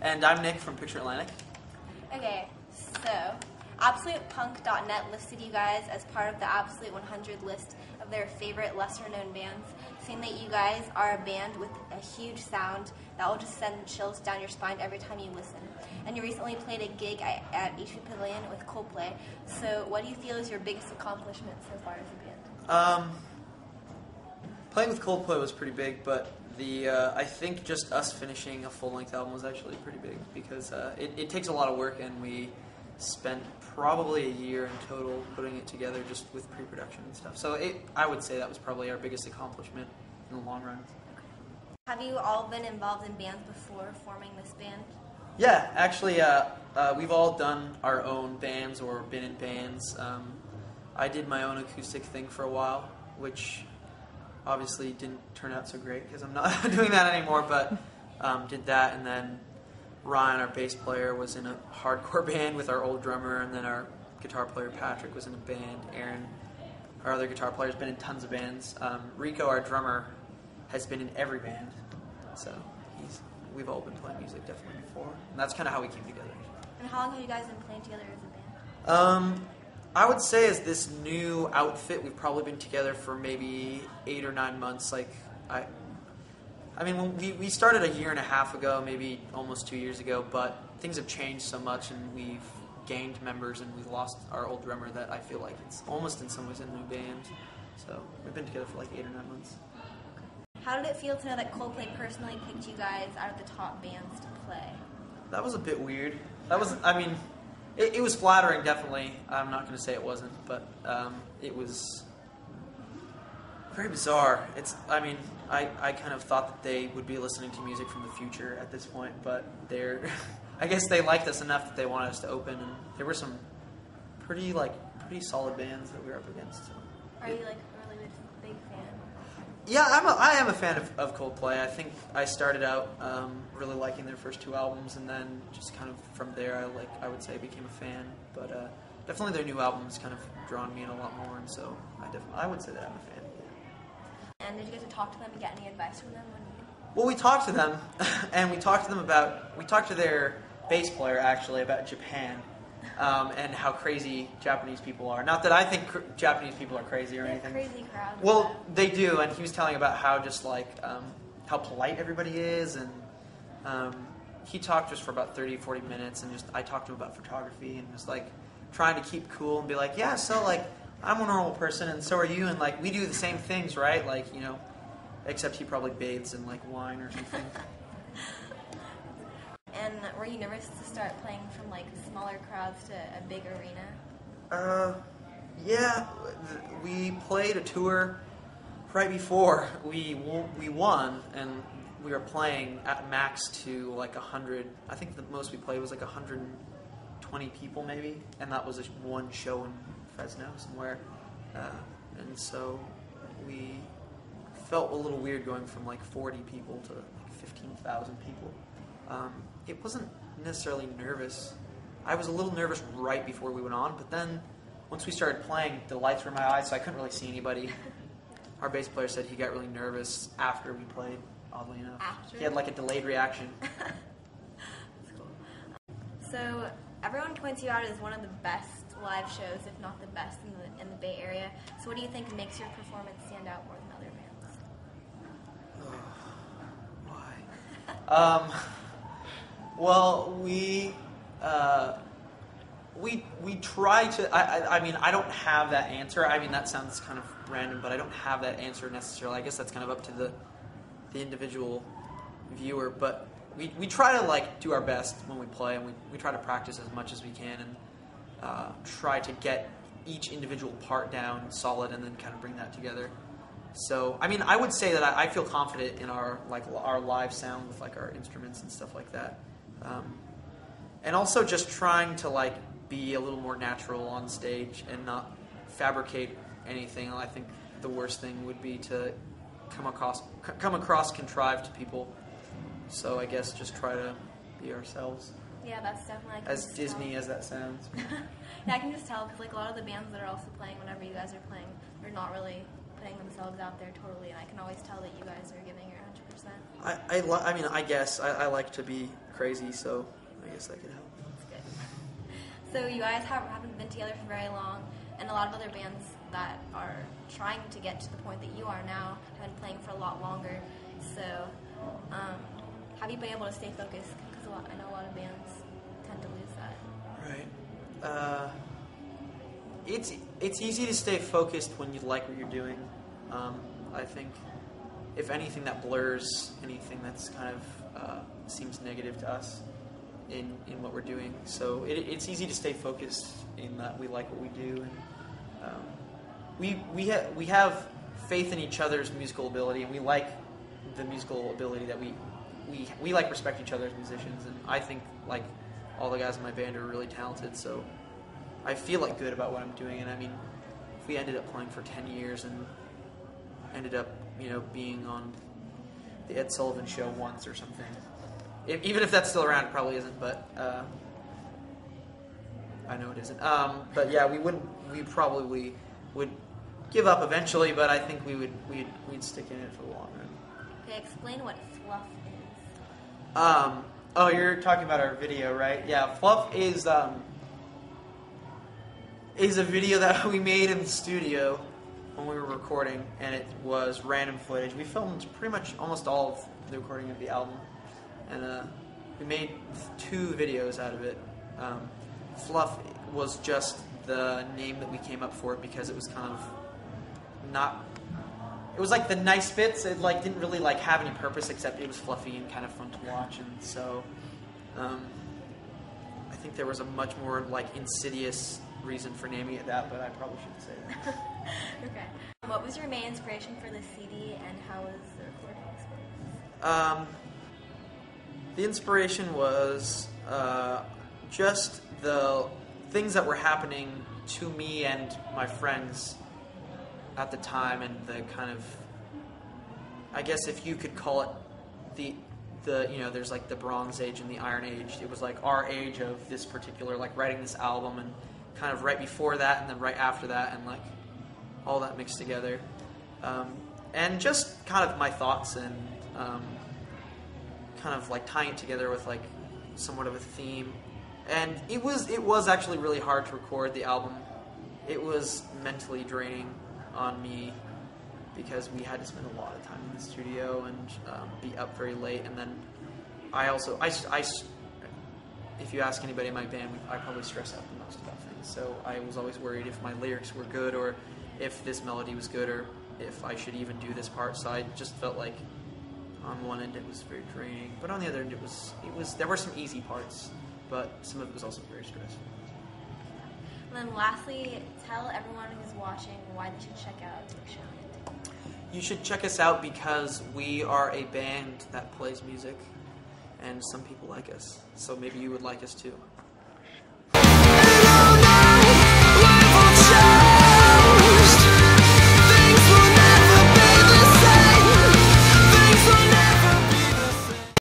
And I'm Nick from Picture Atlantic. Okay, so AbsolutePunk.net listed you guys as part of the Absolute 100 list of their favorite lesser-known bands, saying that you guys are a band with a huge sound that will just send chills down your spine every time you listen. And you recently played a gig at HP Pavilion with Coldplay. So what do you feel is your biggest accomplishment so far as a band? Playing with Coldplay was pretty big, but I think just us finishing a full-length album was actually pretty big because it takes a lot of work, and we spent probably a year in total putting it together just with pre-production and stuff. So I would say that was probably our biggest accomplishment in the long run. Have you all been involved in bands before forming this band? Yeah, actually, we've all done our own bands or been in bands. I did my own acoustic thing for a while, which obviously didn't turn out so great because I'm not doing that anymore, but did that, and then Ryan, our bass player, was in a hardcore band with our old drummer, and then our guitar player Patrick was in a band. Aaron, our other guitar player, has been in tons of bands. Rico, our drummer, has been in every band, so we've all been playing music definitely before, and that's kind of how we came together. And how long have you guys been playing together as a band? I would say as this new outfit, we've probably been together for maybe 8 or 9 months. I mean, when we started a year and a half ago, maybe almost 2 years ago, but things have changed so much, and we've gained members, and we've lost our old drummer, that I feel like it's almost in some ways a new band. So we've been together for like 8 or 9 months. How did it feel to know that Coldplay personally picked you guys out of the top bands to play? That was a bit weird. It was flattering, definitely. I'm not going to say it wasn't, but it was very bizarre. I kind of thought that they would be listening to music from the future at this point, but I guess they liked us enough that they wanted us to open, and there were some pretty solid bands that we were up against. So. Are you a really big fan? Yeah, I am a fan of Coldplay. I think I started out really liking their first 2 albums, and then just kind of from there, I would say I became a fan. But definitely their new albums kind of drawn me in a lot more, and so I would say that I'm a fan. And did you get to talk to them and get any advice from them? Well, we talked to them, and we talked to their bass player actually about Japan. And how crazy Japanese people are. Not that I think Japanese people are crazy or anything. Crazy crowd. Well, they do, and he was telling about how just how polite everybody is, and he talked just for about 30-40 minutes, and I talked to him about photography, and just trying to keep cool and be like, yeah, so I'm a normal person, and so are you, and we do the same things, right? Except he probably bathes in wine or something. And were you nervous to start playing from smaller crowds to a big arena? Yeah, we played a tour right before we won, and we were playing at max to 100. I think the most we played was 120 people maybe, and that was just one show in Fresno somewhere, and so we felt a little weird going from 40 people to 15,000 people. It wasn't necessarily nervous. I was a little nervous right before we went on, but then once we started playing, the lights were in my eyes, so I couldn't really see anybody. Our bass player said he got really nervous after we played, oddly enough. After? He had a delayed reaction. That's cool. So everyone points you out as one of the best live shows, if not the best in the Bay Area. So what do you think makes your performance stand out more than other bands? Why? Well, we try to. I don't have that answer. That sounds kind of random, but I don't have that answer necessarily. I guess that's kind of up to the individual viewer. But we try to do our best when we play, and we try to practice as much as we can, and try to get each individual part down solid, and then kind of bring that together. So, I would say that I feel confident in our live sound with our instruments and stuff like that. And also just trying to be a little more natural on stage and not fabricate anything. I think the worst thing would be to come across contrived to people. So I guess just try to be ourselves. Yeah, that's definitely as Disney as that sounds. Yeah, I can just tell because a lot of the bands that are also playing whenever you guys are playing, they're not really putting themselves out there totally, and I can always tell that you guys are giving your 100%. 100%? I mean, I guess I like to be crazy, so I guess that could help. That's good. So you guys haven't been together for very long, and a lot of other bands that are trying to get to the point that you are now have been playing for a lot longer. So have you been able to stay focused? Because I know a lot of bands tend to lose that. Right. It's easy to stay focused when you like what you're doing. I think if anything that blurs anything that's kind of seems negative to us in what we're doing. So it's easy to stay focused in that we like what we do, and we have faith in each other's musical ability, and we like the musical ability that we like respect each other as musicians, and I think like all the guys in my band are really talented, so I feel like good about what I'm doing. And I mean, if we ended up playing for 10 years and ended up, being on the Ed Sullivan Show once or something, even if that's still around, it probably isn't, but I know it isn't. But yeah, we probably would give up eventually, but I think we'd stick in it for the long run. Okay, explain what fluff is. Oh, you're talking about our video, right? Yeah, Fluff is a video that we made in the studio when we were recording, and it was random footage. We filmed pretty much almost all of the recording of the album, and we made 2 videos out of it. Fluff was just the name that we came up for it because it was kind of not... It was like the nice bits. It like didn't really like have any purpose except it was fluffy and kind of fun to watch. And so, I think there was a much more like insidious reason for naming it that, but I probably shouldn't say that. Okay. What was your main inspiration for the CD, and how was the recording experience? The inspiration was just the things that were happening to me and my friends at the time, and the kind of, I guess if you could call it the there's like the Bronze Age and the Iron Age. It was like our age of this particular, like writing this album, and kind of right before that and then right after that, and like all that mixed together, and just kind of my thoughts, and kind of like tying it together with like somewhat of a theme. And it was actually really hard to record the album. It was mentally draining on me because we had to spend a lot of time in the studio and be up very late. And then I if you ask anybody in my band, I probably stress out the most about things. So I was always worried if my lyrics were good, or if this melody was good, or if I should even do this part. So I just felt like on one end it was very draining, but on the other end it was there were some easy parts, but some of it was also very stressful. And then lastly, tell everyone who's watching why they should check out your show. You should check us out because we are a band that plays music, and some people like us, so maybe you would like us too.